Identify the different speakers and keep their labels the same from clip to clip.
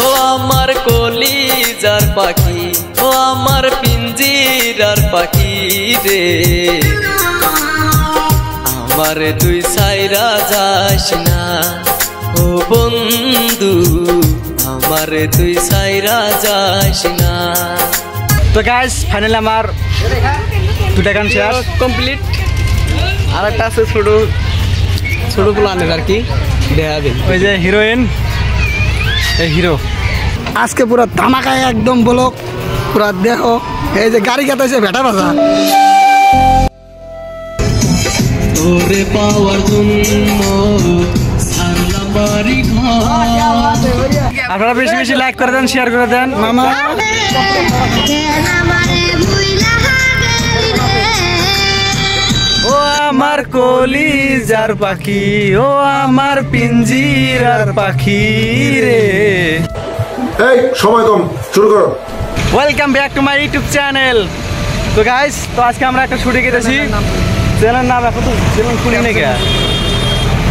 Speaker 1: ও আমার কলিজার পাখি, ও আমার পিঞ্জিরার পাখি রে, আমারে তুই সাইরা যাস না ও বন্ধু, আমারে তুই সাইরা যাস না।
Speaker 2: তো গাইস ফাইনালি আমার দুটা গান শেষ
Speaker 3: কমপ্লিট। আর একটা আছে ছোট ছোট প্লানের আর কি দেখা দিন।
Speaker 2: ওই যে হিরোইন, এই হিরো
Speaker 4: আজকে পুরো ধামাকায় একদম ব্লক পুরা দেখো। এই যে গাড়ি কাটাইছে ভেটা বাজা।
Speaker 1: তোরে পাওয়ার জন্য সারলাম বাড়ি ঘর।
Speaker 2: আপনারা বেশি বেশি লাইক করে দেন, শেয়ার করে দেন মামা। ও আমার কলিজার পাখি, ও আমার পিঞ্জিরার পাখি রে।
Speaker 5: এই সময় কম, শুরু করো।
Speaker 2: Welcome back to my YouTube channel. তো গাইস, তো আজকে আমরা একটা শুটিং গেছি। চ্যানেল নাম এখন তো চ্যানেল খুলি নেই গা।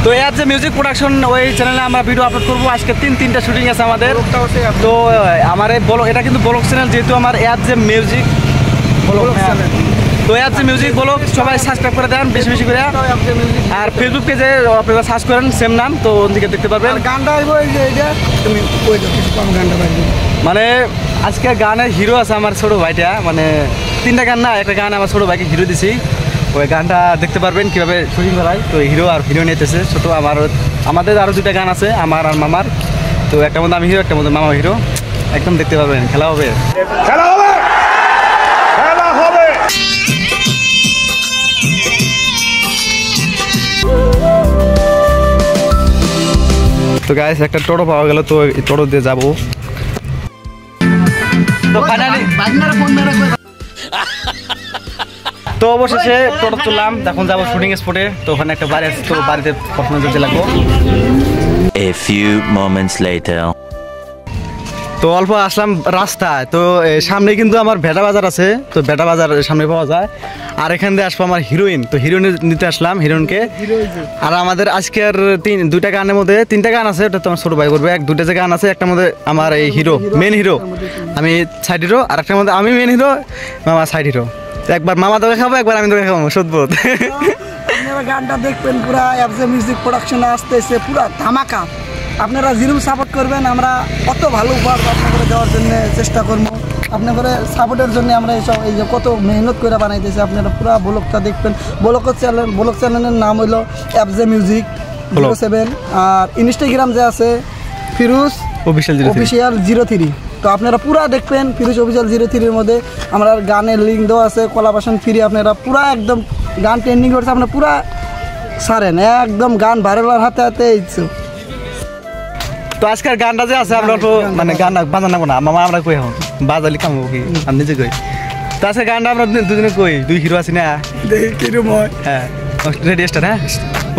Speaker 2: তো এর যে মিউজিক প্রোডাকশন, ওই চ্যানেলে আমরা ভিডিও আপলোড করবো। আজকে তিনটা শুটিং আছে আমাদের। তো আমার এই ব্লগ, এটা কিন্তু ব্লগ চ্যানেল, যেহেতু আমার এর যে মিউজিক ব্লগ চ্যানেল, তো এর যে মিউজিক ব্লগ সবাই সাবস্ক্রাইব করে দেন বেশি বেশি করে। আর ফেসবুক পেজে আপনারা সার্চ করেন সেম নাম, তো ওদিকে দেখতে পারবেন।
Speaker 4: গানটা আইবো এই যে এটা তুমি কই দাও কিছু কম গানটা বাজবে।
Speaker 2: মানে আজকে গানের হিরো আছে আমার ছোট ভাইটা, মানে তিনটা গান না, একটা গান আমার ছোট ভাইকে হিরো দিছি। ওই গানটা দেখতে পারবেন কীভাবে শুটিং করায়। তো হিরো আর হিরোইন এসেছে ছোটো। আমাদের আরও দুটা গান আছে, আমার আর মামার। তো একটা মধ্যে আমি হিরো, একটা মধ্যে মামা হিরো। একদম দেখতে পারবেন। খেলা হবে,
Speaker 5: খেলা হবে, খেলা হবে।
Speaker 2: তো গাইস একটা টোটো পাওয়া গেল, তো টোটো দিয়ে যাবো। তো ফাইনালি তো অবশেষে টোটো তুললাম, এখন যাবো শুটিং স্পটে। তো ওখানে একটা বাড়ি আছে, তো বাড়িতে প্রথমে যেতে লাগবো।
Speaker 6: A few moments later.
Speaker 2: তো অল্প আসলাম রাস্তায়, তো সামনে কিন্তু আমার ভেটা বাজার আছে, তো ভেটা বাজার সামনে পাওয়া যায়। আর এখান দিয়ে আসবো আমার হিরোইন, তো হিরোইন নিতে আসলাম হিরোইনকে। আর আমাদের আজকের দুইটা গানের মধ্যে তিনটা গান আছে, ওটা তো আমার ছোটো ভাই করবে। দুইটা যে গান আছে, একটার মধ্যে আমার এই হিরো মেন হিরো, আমি সাইড হিরো। আর একটার মধ্যে আমি মেন হিরো, মামা সাইড হিরো। একবার মামা তোকে খাবো, একবার আমি তোকে খাবো, সদবোধ।
Speaker 4: আপনারা গানটা দেখবেন পুরা এফজে মিউজিক প্রোডাকশনে আসতেছে পুরা ধামাকা। আপনারা যেরকম সাপোর্ট করবেন, আমরা অত ভালো উপহার আপনাদের দেওয়ার জন্য চেষ্টা করবো। আপনাদের সাপোর্টের জন্য আমরা এইসব এই যে কত মেহনত করে বানাইতেছি। আপনারা পুরা ব্লগটা দেখবেন। ব্লগ চ্যানেলের নাম হইলো এফজে মিউজিক 07। আর ইনস্টাগ্রাম যে আছে ফিরোজ অফিসিয়াল 03। তো আপনারা পুরা দেখবেন ফিরোজ অফিসিয়াল 03-এর মধ্যে আমরা গানের লিঙ্ক দেওয়া আছে। কলাবাসন ফ্রি, আপনারা পুরা একদম গান ট্রেন্ডিং করছে, আপনারা পুরা সারেন একদম গান ভাইরাল হাতে হাতে ইচ্ছে।
Speaker 2: তো আজকের গানটা যে আছে আমরা তো মানে গান বাজানো না মামা, আমরা কই এখন বাজালি খামো কি আমি নিজে কই। তো আজকে গানটা আমরা দুজনে কই, দুই হিরো আছি না,
Speaker 4: দেখি কিরম হয়।
Speaker 2: হ্যাঁ রেডি স্টার্ট। হ্যাঁ,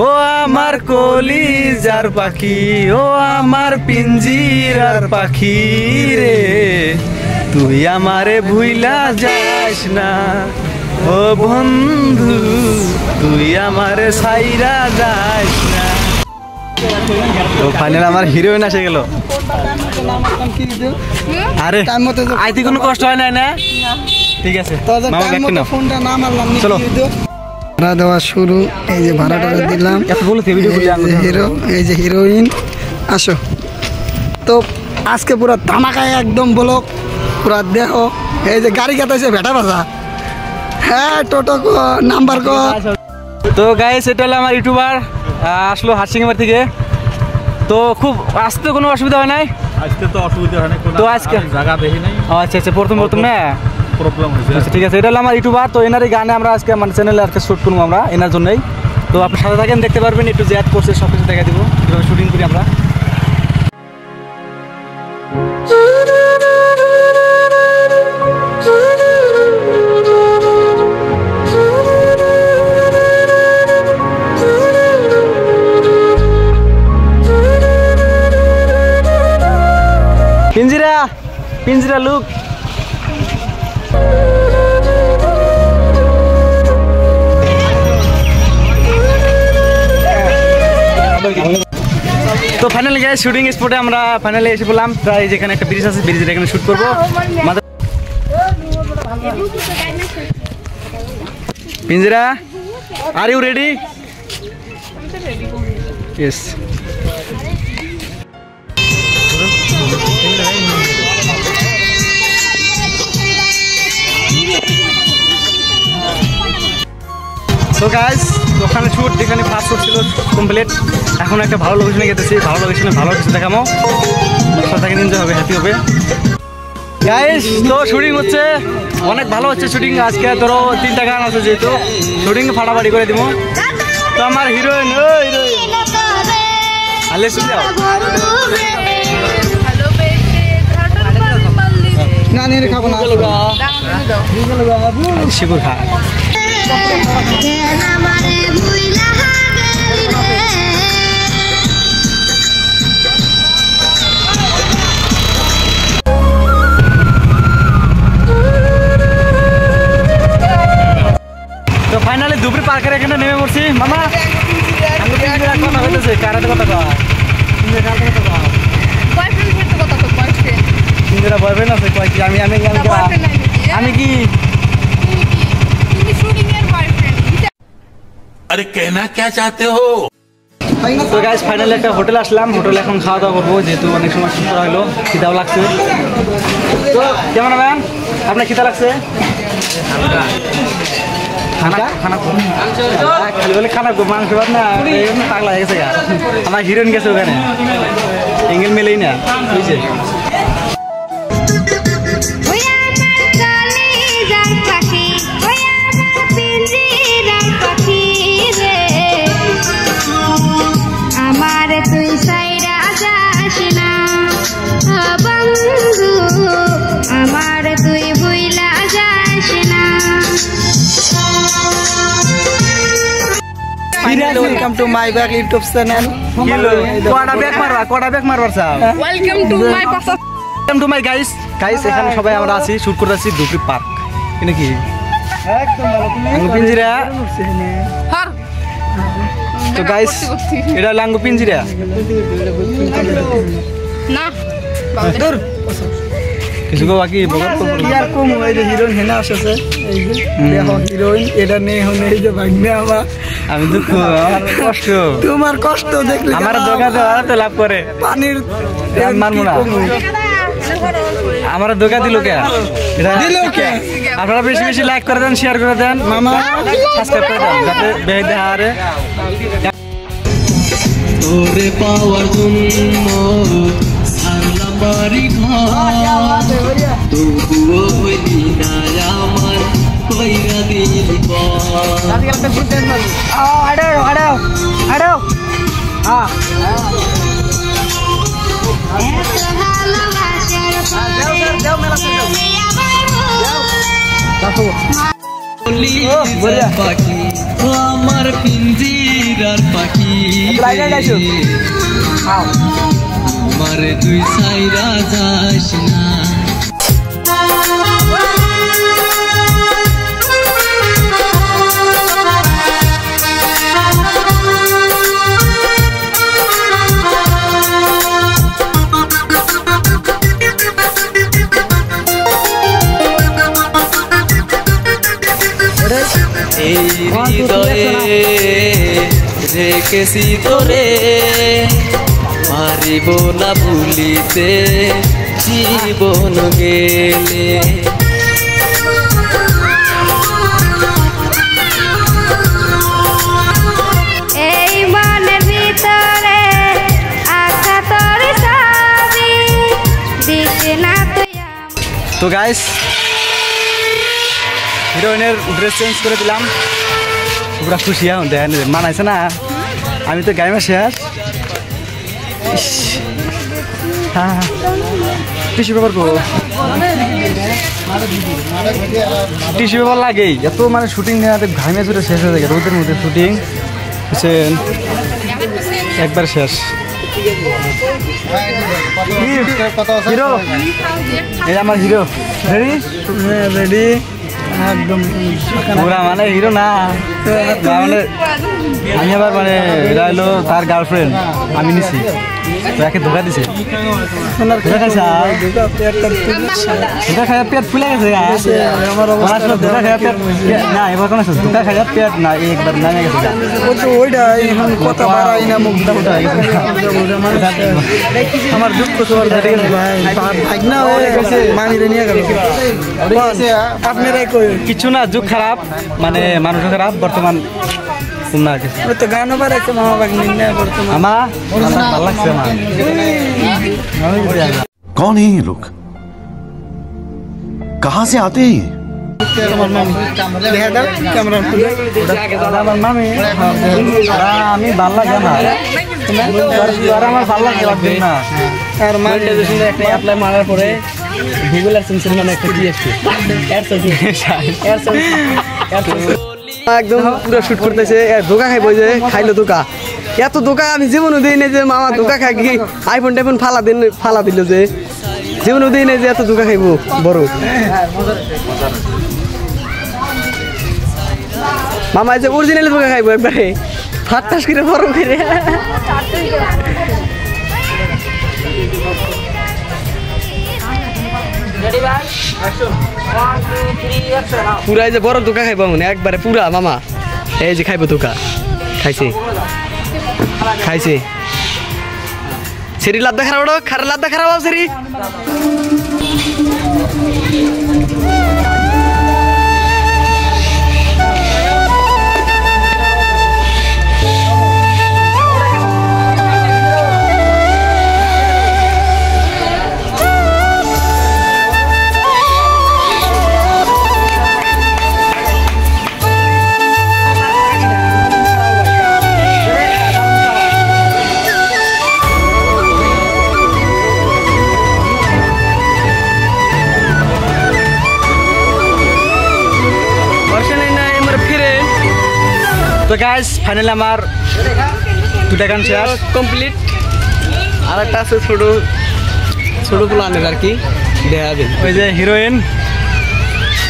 Speaker 2: ও আমার কলিজার পাখি, ও আমার পিঞ্জিরার পাখি রে, তুই আমারে ভুইলা যাস না ও বন্ধু, তুই আমারে সাইরা যাস না। তো ফাইনাল আমার হিরোইন এসে গেল। আরে আইতে কোনো কষ্ট হয় না? ঠিক আছে,
Speaker 4: ফোনটা না মারলাম,
Speaker 2: চলো
Speaker 4: ভাড়া দেওয়া শুরু। এই যে ভাড়াটা দিলাম, হিরো এই যে হিরোইন আসো। তো আজকে পুরো ধামাকায় একদম ব্লক পুরা দেখো। এই যে গাড়ি কাটাইছে ভেটা বাজা। হ্যাঁ, টোটো নাম্বার কো।
Speaker 2: তো গাইস, এটা হলো আমার ইউটিউবার, আসলো হাটসিংমার থেকে। তো খুব আসতে কোনো অসুবিধা হয় নাই?
Speaker 5: আজকে তো অসুবিধা হয় না,
Speaker 2: তো আজকে
Speaker 5: জায়গা দেখি নাই।
Speaker 2: আচ্ছা আচ্ছা, প্রথম না
Speaker 5: প্রবলেম হয়েছে।
Speaker 2: আচ্ছা ঠিক আছে, এটা হলো আমার ইউটিউবার। তো এনারই গানে আমরা আজকে মানে চ্যানেলে আজকে শ্যুট করবো আমরা এনার জন্যই। তো আপনার সাথে থাকেন, দেখতে পারবেন, একটু যে অ্যাড করছে সব কিছু দেখা দিব, কীভাবে শুটিং করি আমরা। পিঞ্জিরা লুক। তো ফাইনালি গাইস শুটিং স্পটে আমরা ফাইনালি এসে বললাম, প্রায় যেখানে একটা ব্রিজ আছে ব্রিজের এখানে শুট করবো। পিঞ্জরা, আর ইউ রেডি? ইয়েস। তো গাইস ওখানে শুট, যেখানে ফার্স্ট শুট ছিল কমপ্লিট। এখন একটা ভালো লোকেশনে গেতেছি, ভালো লোকেশনে ভালো কিছু দেখাবো, সাথে নিতে হবে, হ্যাপি হবে গাইস। তো শুটিং হচ্ছে, অনেক ভালো হচ্ছে শুটিং। আজকে ধরো 3টা গান আছে, যেহেতু শুটিং ফাটাফাটি করে দিব। তো আমার হিরোইন আলে শুনে যাও
Speaker 4: না নিয়ে খাবো না
Speaker 2: শিবুর খা। তো ফাইনালি ধুবড়ি পার্কের এখানে নেমে পড়ছি। মামা কথা হইতেছে, কারাতে কথা কয় বয়ফ্রেন্ড আছে, কয় কি আমি আমি আমি কি
Speaker 7: अरे कहना क्या चाहते हो?
Speaker 2: তো গাইস ফাইনালি একটা হোটেলে আসলাম, হোটেলে এখন খাওয়া দাওয়া করবো, যেহেতু অনেক সময় শুরু করা হলো, খিদাও লাগছে। তো কেমন ম্যাম আপনার খিদা লাগছে? খানা খানা খালি বলে খানা মাংস ভাত না, পাগলা হয়ে গেছে গা। আমার হিরোইন গেছে ওখানে, এঙ্গেল মেলেই না, বুঝছে?
Speaker 4: Welcome to my back YouTube channel.
Speaker 2: কোয়াটা ব্যাক মারবার চাও?
Speaker 8: Welcome to my person.
Speaker 2: Welcome to my guys. Guys এখানে সবাই আমরা আছি, শুট করতেছি ধুবড়ি পার্ক। এটা কি একদম ভালো, তুমি পিঞ্জিরা
Speaker 8: হর
Speaker 2: তো গাইস এটা লাঙ্গু পিঞ্জিরা
Speaker 8: না
Speaker 2: দূর কিছু গো বাকি বগত
Speaker 4: কি আর কম এই যে হিরোইন হেনা আসছে, এই যে দেখো হিরোইন, এটা নেই হনে এই যে ভাগ্নে আমার।
Speaker 2: আমি দুঃখ, আমার কষ্ট,
Speaker 4: তোমার কষ্ট দেখলে
Speaker 2: আমার দোকা দেওয়া তো লাভ করে
Speaker 4: পানির
Speaker 2: মানবো না। আমার দোকা দিল কে?
Speaker 4: দিল কে?
Speaker 2: আপনারা বেশি বেশি লাইক করে দেন, শেয়ার করে দেন,
Speaker 4: মামা
Speaker 2: সাবস্ক্রাইব করে দেন, যাতে বেহে দেখা আরে
Speaker 1: তোরে পাওয়ার জন্য সারলাম বাড়ি ঘর, তবুও হইলি না আমার কইরা দিলি পাখি, ও আমার পিঞ্জিরার পাখি, আমারে তুই সাইরা যাস না। এই হৃদয়ে রেখেছি তোরে, পারিব না ভুলিতে জীবন গেলে।
Speaker 9: এই মনের ভিতরে আশা তোর ছবি দিস না তুই।
Speaker 2: তো গাইস হিরোইনের ড্রেস চেঞ্জ করে দিলাম, পুরা খুশি এখন দেখেন মানাইছে না। আমি তো গাইমা শেষ। হ্যাঁ টিস্যু পেপার করবো, টিস্যু পেপার লাগেই, এত মানে শুটিং নেওয়াতে ঘামে চুটে শেষ হয়ে যায়, রোদের মধ্যে শুটিং একবার শেষ। হিরো এই আমার হিরো রেডি রেডি একদম পুরা মানে হিরো না। মানে আমি আবার মানে এটা হলো তার গার্লফ্রেন্ড আমি নিছি তো একে ধোকা দিছে ধোকা খাইছা ধোকা খাইয়া পেট ফুলে গেছে ধোকা খাইয়া পেট না এবার কোন ধোকা খাইয়া পেট না একবার নামে গেছে
Speaker 4: ওইটা এখন কথা বাড়াই না মুখ আমার দুঃখ সবার ভাই না হয়ে গেছে মামিরে নিয়ে গেল আপনারাই কই
Speaker 2: কিছু না যুগ খারাপ মানে মানুষ খারাপ বর্তমান শুননা কিছু
Speaker 4: ওই তো গানও বাড়াইছে মামা বাগ নিয়ে বর্তমান
Speaker 2: আমার ভালো লাগছে আমার
Speaker 7: कौन है ये लोग कहाँ से आते हैं
Speaker 2: আমার মামি আমি ভাল লাগে না আমার ভাল লাগে না
Speaker 3: আর মনিটাইজেশন একটা অ্যাপ্লাই মারার পরে গুগল অ্যাডসেন্স মানে একটা কি আসছে
Speaker 2: একদম পুরো শুট করতেছে ধোকা খাইবো যে খাইলো ধোকা এত ধোকা আমি জীবনও দিই না যে মামা ধোকা খাই কি আইফোন টাইফোন ফালা দিল যে জীবনও দিই না যে এত ধোকা খাইবো বড় মামা যে অরিজিনালি ধোকা খাইবো একবারে ফাটাস করে বড় করে পুরা যে বড় ধোকা খাইবো মনে একবারে পুরা মামা এই যে খাইবো ধোকা খাইছে খাইছে সেরি লাদ্দা খারাপ লাদ্দা খারাপ সেরি তো গাইস ফাইনালি আমার দুটা গান শেষ কমপ্লিট আর একটা আছে ছোট প্ল্যানের আর কি দেখা দিন ওই যে হিরোইন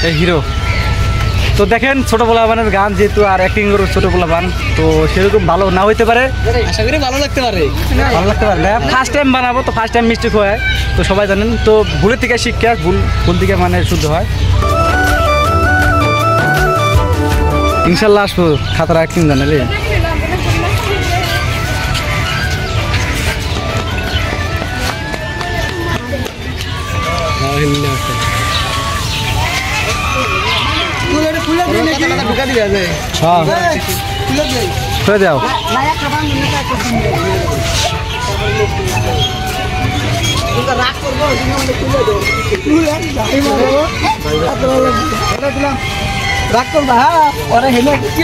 Speaker 2: এই হিরো তো দেখেন ছোট পোলাপানের গান যেহেতু আর অ্যাক্টিং করো ছোট পোলাপান তো সেরকম ভালো না হইতে পারে আশা করি ভালো লাগতে পারে ফার্স্ট টাইম বানাবো তো ফার্স্ট টাইম মিস্টেক হয় তো সবাই জানেন তো ভুলের থেকে শিক্ষা ভুল থেকে মানে শুদ্ধ হয় ইনশাল্লাহ আসবো খাতার অ্যাক্টিং জানে রে খুলে দাও
Speaker 4: রাগ করবা হ্যাঁ ওরা হেলে কি